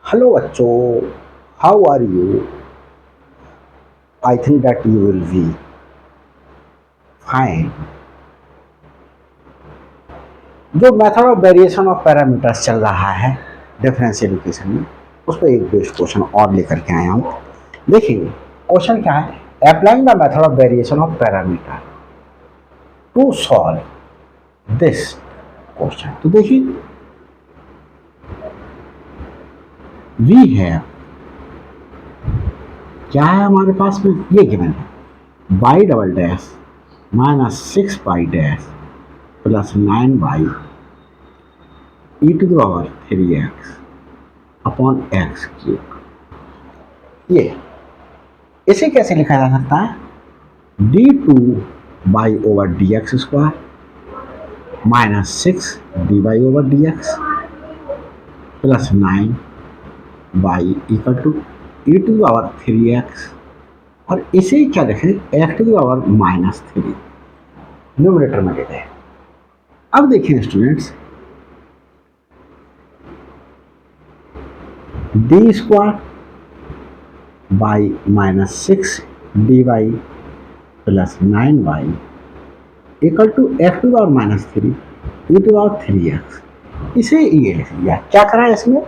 Hello बच्चों, how are you? I think that you will be fine. जो method of variation of parameters चल रहा है differential equation में, उस पर एक बेस्ट क्वेश्चन और लेकर के आया हूँ। देखिए क्वेश्चन क्या है, applying the method of variation of parameter to solve this question. तो देखिए वी है, क्या है हमारे पास में, ये गिवन है y double dash minus 6 y dash plus 9 y e to the power 3x upon x cube. ये इसे कैसे लिखा जा सकता है, d2/dx² minus 6 dy/dx plus 9 equal to e to the power 3x, और इसे क्या लिखें, x to the power minus 3 numerator में लेते हैं। अब देखिए students, d² y minus 6 dy plus 9y equal to x to power minus 3 e to power 3x। इसे ये लिख लिया, क्या करा है इसमें,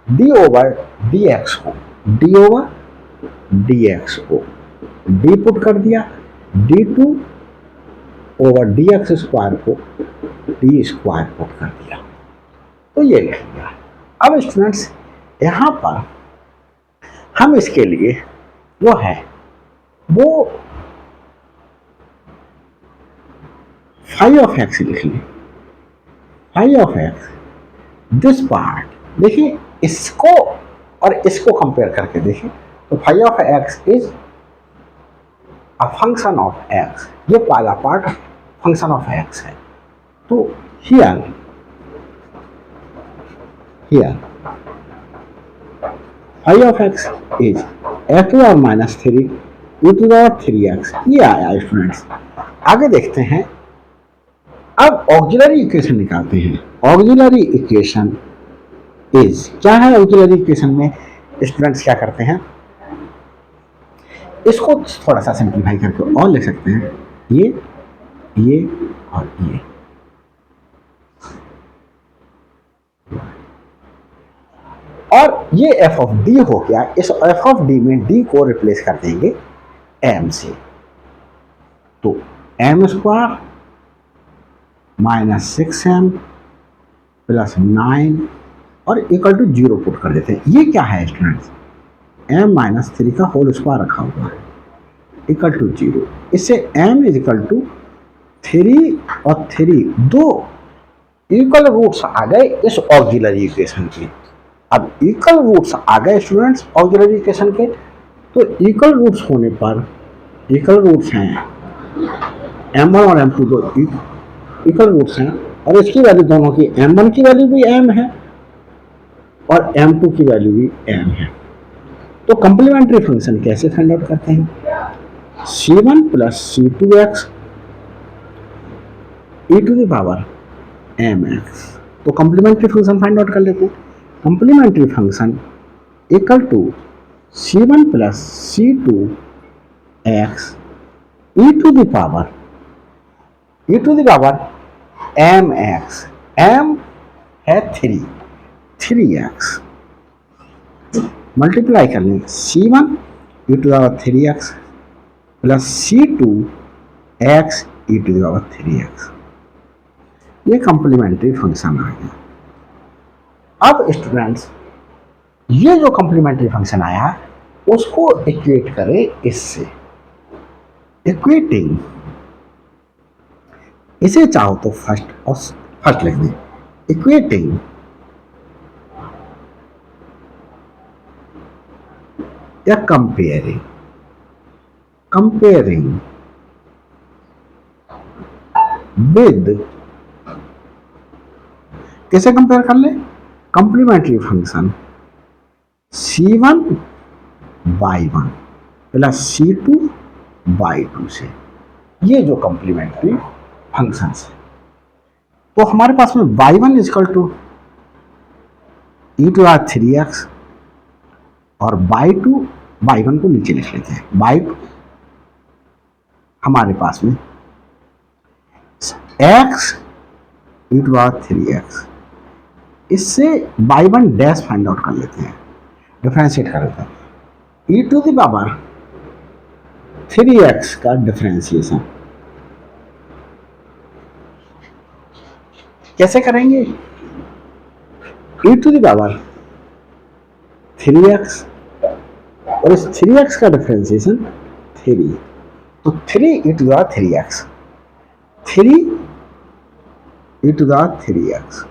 d ओवर dx को d पुट कर दिया, d2 ओवर dx² को d² पुट कर दिया, तो ये लिख लिया। अब स्टूडेंट्स यहाँ पर हम इसके लिए वो है वो फाई ऑफ एक्स लिख लें, phi of x this part. देखिए इसको और इसको कंपेयर करके देखें तो phi of x is a function of x, ये पहला पार्ट फंक्शन ऑफ एक्स है। तो here phi of x is x to power minus 3 e to power 3x, ये आया स्टूडेंट्स। आगे देखते हैं, अब ऑक्सिलरी इक्वेशन निकालते हैं। ऑक्सिलरी इक्वेशन इज क्या है, ऑक्सिलरी इक्वेशन में स्टूडेंट्स क्या करते हैं, इसको थोड़ा सा सिंप्लीफाई करके और लिख सकते हैं, ये और ये, और ये एफ ऑफ डी हो गया। इस एफ ऑफ डी में डी को रिप्लेस कर देंगे एम से, तो m² माइनस 6m प्लस 9 और इक्वल टू 0 पुट कर देते हैं। ये क्या है स्टूडेंट्स, m माइनस 3 का होल स्क्वायर रखा हुआ है इक्वल टू 0। इससे m इज इक्वल टू 3 और 3 दो इक्वल रूट्स आ गए इस ऑक्सिलरी इक्वेशन के। अब इक्वल रूट्स आ गए स्टूडेंट्स ऑक्सिलरी इक्वेशन के, तो इक्वल रूट्स होने पर, इक्वल रूट्स हैं m1 और m2 दो इक्वल रूट्स हैं, और इसकी वैल्यू दोनों की, m1 की वैल्यू भी m है और m2 की वैल्यू भी m है। तो कंप्लीमेंट्री फंक्शन कैसे फाइंड आउट करते हैं, c1 plus c2x e to the power mx। तो कंप्लीमेंट्री फंक्शन फाइंड आउट कर लेते हैं। Complementary function equal to c1 plus c2x e to the power mx, m है 3x, मल्टीप्लाई कर लें c1 e to the power 3x plus c2x e to the power 3x। ये complementary function आ गया। अब students ये जो complementary function आया उसको इक्वेट करें इससे, इक्वेटिंग इसे चाहो तो फर्स्ट लिख दें, इक्वेटिंग या कंपेयरिंग विद, कैसे कंपेयर कर ले, complementary function c1/1 plus c2/2 से, ये जो कंप्लीमेंट्री फंक्शन है। तो हमारे पास में y1 equal to e to r 3x और बाई वन को नीचे लिख लेते हैं। बाई टू हमारे पास में x e to power 3x, इससे by one dash find out कर लेते हैं, डिफ्रेंशिएट कर लेते हैं। ई टू द पावर 3x का डिफ्रेंशिएशन कैसे करेंगे? ई टू द पावर 3x और इस 3x का डिफ्रेंशिएशन 3, तो 3 e to the power 3x, 3 e to the power 3x।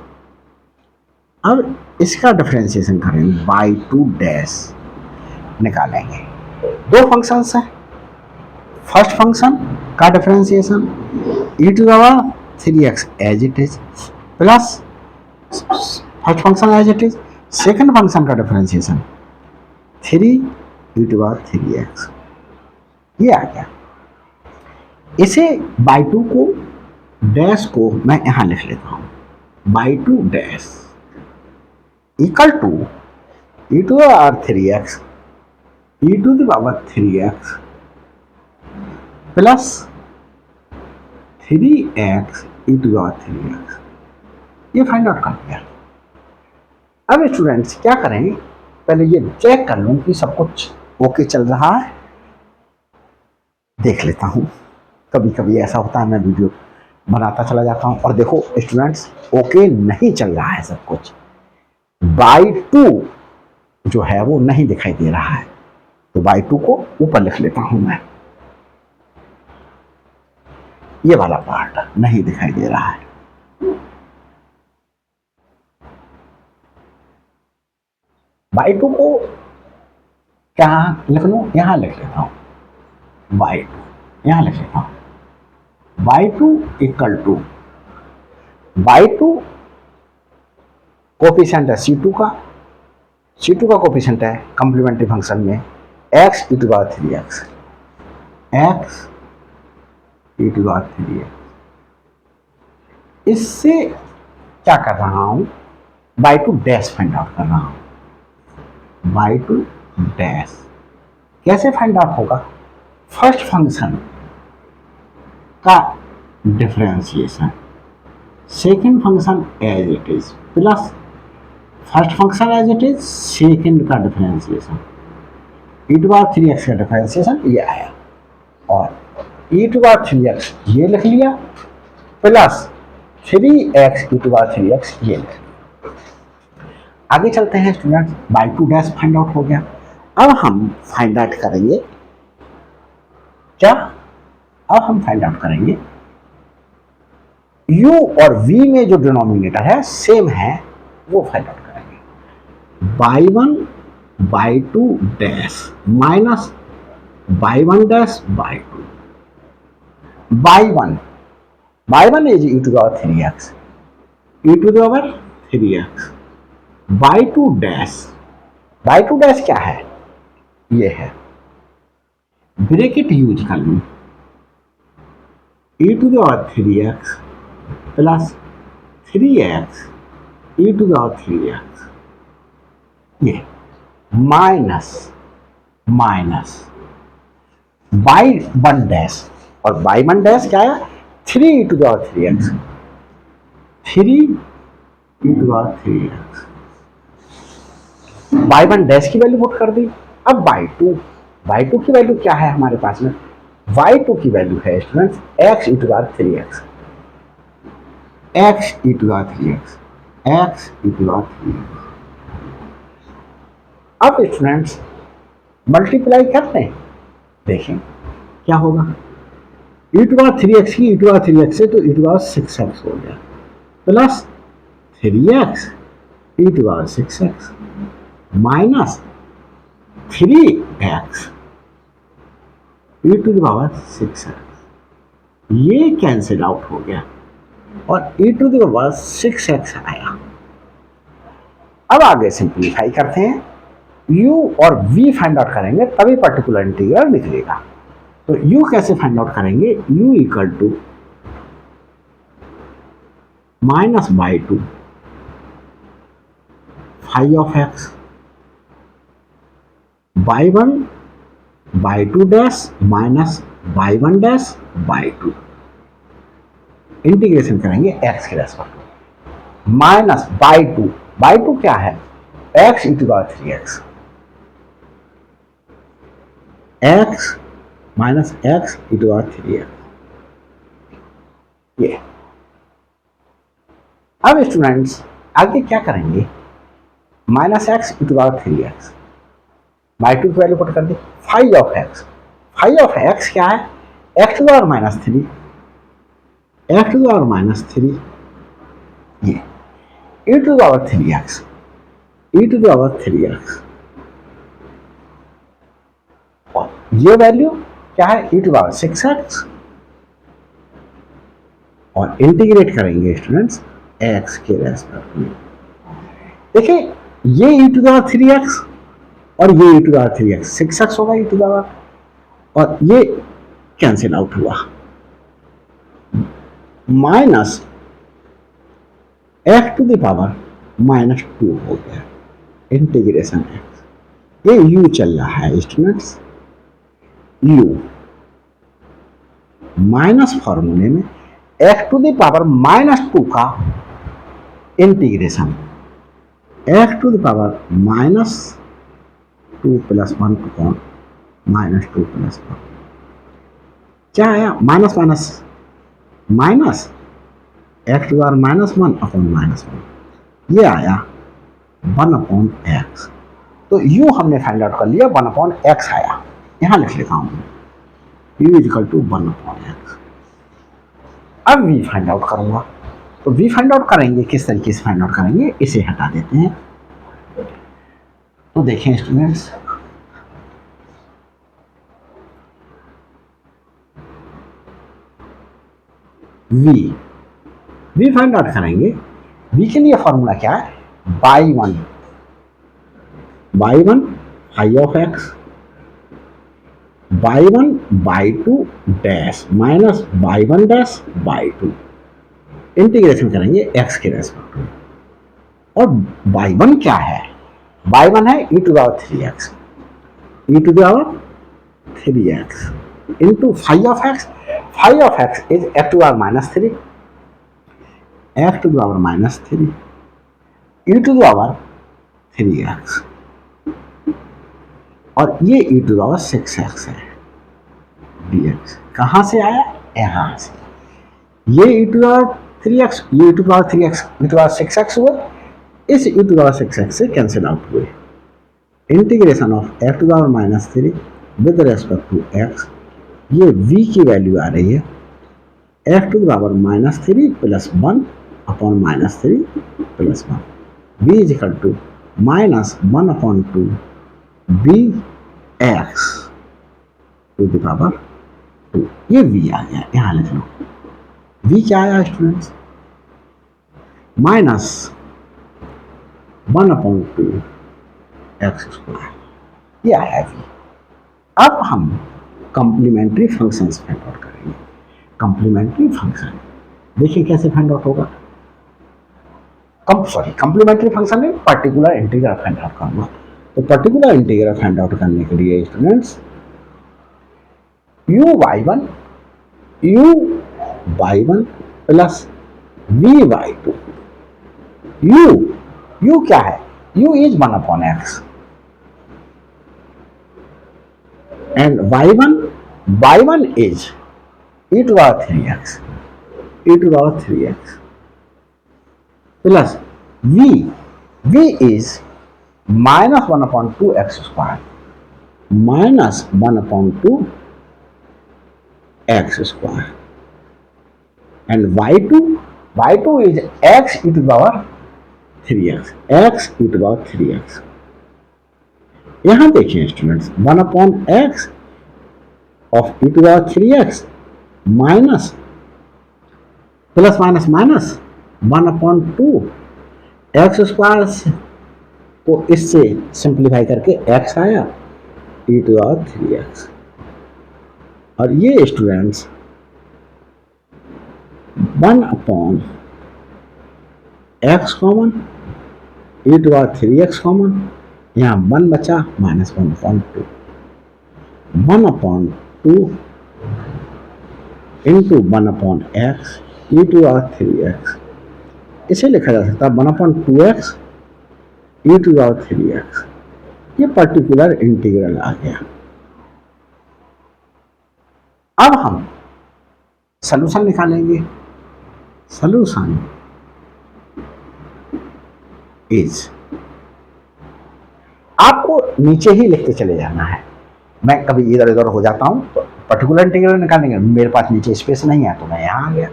अब इसका डिफरेंशिएशन करेंगे, बाई टू डैश निकालेंगे। दो फंक्शंस हैं, फर्स्ट फंक्शन का differentiation e to the power 3x as it is plus first function as it is, second function का differentiation 3 e to the power 3x, ये आ गया। इसे बाई टू को dash को मैं यहां लिख लेता हूं, y two dash equal to e to the power 3x e to the power 3x plus 3x e to the power 3x, ये फाइंड आउट कर दिया। अब स्टूडेंट्स क्या करें, पहले ये चेक कर लूं कि सब कुछ ओके चल रहा है, देख लेता हूं। कभी कभी ऐसा होता है मैं वीडियो बनाता चला जाता हूं और देखो स्टूडेंट्स ओके नहीं चल रहा है सब कुछ, बाई टू जो है वो नहीं दिखाई दे रहा है, तो बाई टू को ऊपर लिख लेता हूं मैं, ये वाला पार्ट नहीं दिखाई दे रहा है। बाई टू को क्या लिख लूं, यहां लिख लेता हूं, बाई टू यहां लिख लेता हूं, y two equal to, y two coefficient है C2 का, C2 का कोफिशिएंट है कॉम्प्लीमेंट्री फंक्शन में x e to power 3x, x e to power 3x। इससे क्या कर रहा हूं, y two dash find out कर रहा हूं, बाई टू डैश कैसे फाइंड आउट होगा? फर्स्ट फंक्शन का differentiation, second function as it is plus first function as it is, second का differentiation e to power 3x का डिफरेंशिएशन ये आया, और ई टू पावर 3x ये लिख लिया plus 3x e to power 3x ये लिख लिया। आगे चलते हैं students, by two dash find out हो गया। अब हम फाइंड आउट करेंगे क्या? अब हम फाइंड आउट करेंगे u और v में जो डिनोमिनेटर है सेम है, वो फाइंड आउट करेंगे। Y one y two dash minus y one dash y two, y one is e to the power 3x e to the power 3x, y two dash क्या है? ये है, bracket use कर लूं, e to the power 3x plus 3x e to the power 3x, ये minus y one dash, और y one dash क्या है? 3 e to the power 3x, 3 e to the power 3x, y one dash की value put कर दी। अब by two की value क्या है हमारे पास में? बाई टू की वैल्यू है students x e to the power 3x, x e to the power 3x, x e to the power 3x। अब स्टूडेंट्स मल्टीप्लाई करते हैं, देखें क्या होगा। ई टू पावर 3x की ई टू पावर 3x से तो ई टू पावर 6x हो गया plus 3x e to power 6x minus 3x e to the power 6x, ये कैंसिल आउट हो गया और ई टू द पावर 6x आया। अब आगे सिंप्लीफाई करते हैं, u और v फाइंड आउट करेंगे तभी पर्टिकुलर इंटीग्रल निकलेगा। तो u कैसे फाइंड आउट करेंगे? u equal to minus y two phi of x y one y two dash minus y one dash y two, integration करेंगे एक्स के respect में, minus y two क्या है, x e to power three x minus x e to power three x. ये अब students आगे क्या करेंगे, minus x e to power three x, y two की वैल्यू पुट कर दी, फाइव ऑफ एक्स क्या है, x to power minus three, x to power minus three, ये e to power three x, e to power three x, और ये value क्या है, e to power six x, और integrate करेंगे स्टूडेंट्स एक्स के रेस्पेक्ट में। देखिए ये e to power three x और ये e to power three x, six x होगा ई टू पावर, और ये कैंसिल आउट हुआ, minus x to the power minus two हो गया, इंटीग्रेशन एक्स, ये यू चल रहा है स्टूडेंट्स, यू माइनस फॉर्मूले में x to the power minus two का integration x to the power minus two plus one upon minus two plus one, क्या आया, minus minus minus x to power minus one upon minus one, ये आया one upon x, तो u हमने find out कर लिया, one upon x आया, यहां लिख लेता हूं u is equal to one upon x. अब वी फाइंड आउट करूंगा, तो वी फाइंड आउट करेंगे, किस तरीके से फाइंड आउट करेंगे, इसे हटा देते हैं। तो देखें स्टूडेंट्स, वी फाइंड आउट करेंगे, वी के लिए फॉर्मूला क्या है, y one five of x, y one y two dash minus y one dash y two, integration करेंगे एक्स के रेस्पेक्ट में, और बाई वन क्या है, बाई वन है e to power three x, e to power three x into five of x is x to power minus three, x to power minus three, E to power three x, और ये e to power six x है d x, कहाँ से आया, यहाँ से, ये e to power three x, ये e to power three x e to power six x हुआ, इस e to power six x से कैंसिल आउट हुए, integration of x to power minus three with respect to x, ये v की value आ रही है x to power minus three plus one upon minus three plus one, v is equal to minus one upon two b x to the power two, ये v आ गया, यहाँ लिख लो, v क्या आया students, minus one upon two x square, ये आया v। अब हम कॉम्प्लीमेंट्री फंक्शन फाइंड आउट करेंगे, कॉम्प्लीमेंट्री फंक्शन देखिए कैसे फाइंड आउट होगा, कॉम्प्लीमेंट्री फंक्शन में पर्टिकुलर इंटीग्रल फाइंड आउट करूंगा, तो पर्टिकुलर इंटीग्रल फाइंड आउट करने के लिए students u by one plus v by two, u क्या है, u is one upon x, and y1 is e to power 3x plus v is minus 1 upon 2x square minus 1 upon 2 x square, and y2 is x e to the power 3x, यहां देखिए students, 1 upon x of e to power three x minus plus minus minus 1 upon two x square को इससे simplify करके x आया e to power three x, और ये students 1 upon x common, e to power three x common, यहाँ 1 बचा minus 1/2, 1/2 into 1/x e to r 3x। इसे लिखा जा सकता है 1/2x E to r 3x। ये पर्टिकुलर इंटीग्रल आ गया। अब हम सलूशन निकालेंगे। सलूशन इज, आपको नीचे ही लिखते चले जाना है। मैं कभी इधर उधर हो जाता हूं तो पर्टिकुलर इंटीग्रल निकालेंगे, मेरे पास नीचे स्पेस नहीं है तो मैं यहां आ गया।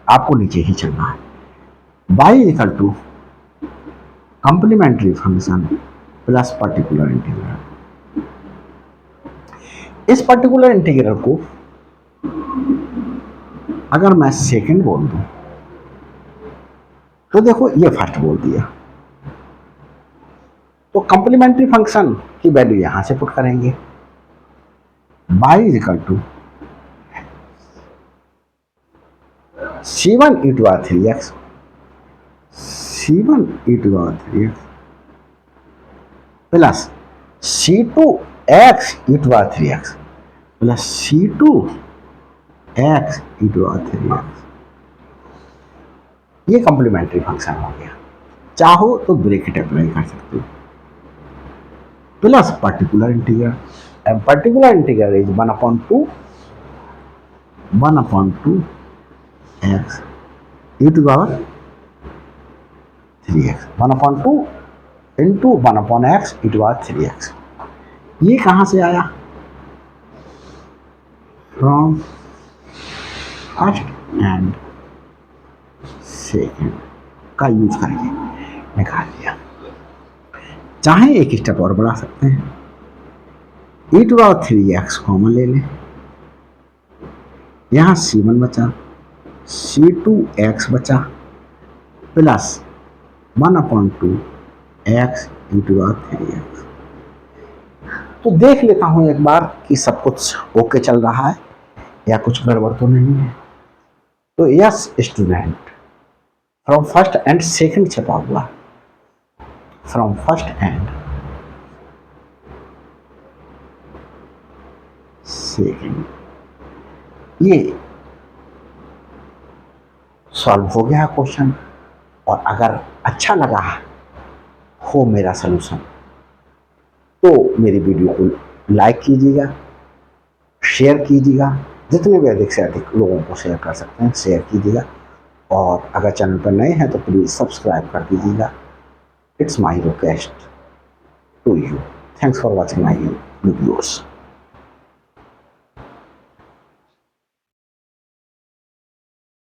आपको नीचे ही चलना है। y equal to complementary function plus particular integral. इस पर्टिकुलर इंटीग्रल को अगर मैं सेकंड बोल दूं तो देखो ये फर्स्ट बोल दिया, तो कंप्लीमेंट्री फंक्शन की वैल्यू यहां से पुट करेंगे। y is equal to c1 e to r 3x, c1 e to r 3x plus c2 x e to r 3x plus c2 x e to r 3x। ये complementary function हो गया। चाहो तो bracket apply कर सकते हो, plus particular integral, and particular integral is 1/2 x e to power 3x, 1/2 into 1/x e to power 3x। ये कहां से आया? फ्रॉम फर्स्ट एंड सेकेंड का यूज करके निकाल लिया। चाहे एक स्टेप और बढ़ा सकते हैं, e to power 3x common ले लें, यहां c1 बचा, c2x बचा plus 1/2 x e to power 3x। तो देख लेता हूं एक बार कि सब कुछ ओके चल रहा है या कुछ गड़बड़ तो नहीं है। तो yes student, from first and second छपा हुआ, फ्रॉम फर्स्ट एंड सेकंड, ये सॉल्व हो गया क्वेश्चन। और अगर अच्छा लगा हो मेरा सलूशन तो मेरी वीडियो को लाइक कीजिएगा, शेयर कीजिएगा, जितने भी अधिक से अधिक लोगों को शेयर कर सकते हैं शेयर कीजिएगा। और अगर चैनल पर नए हैं तो प्लीज़ सब्सक्राइब कर दीजिएगा। It's my request to you. Thanks for watching my videos.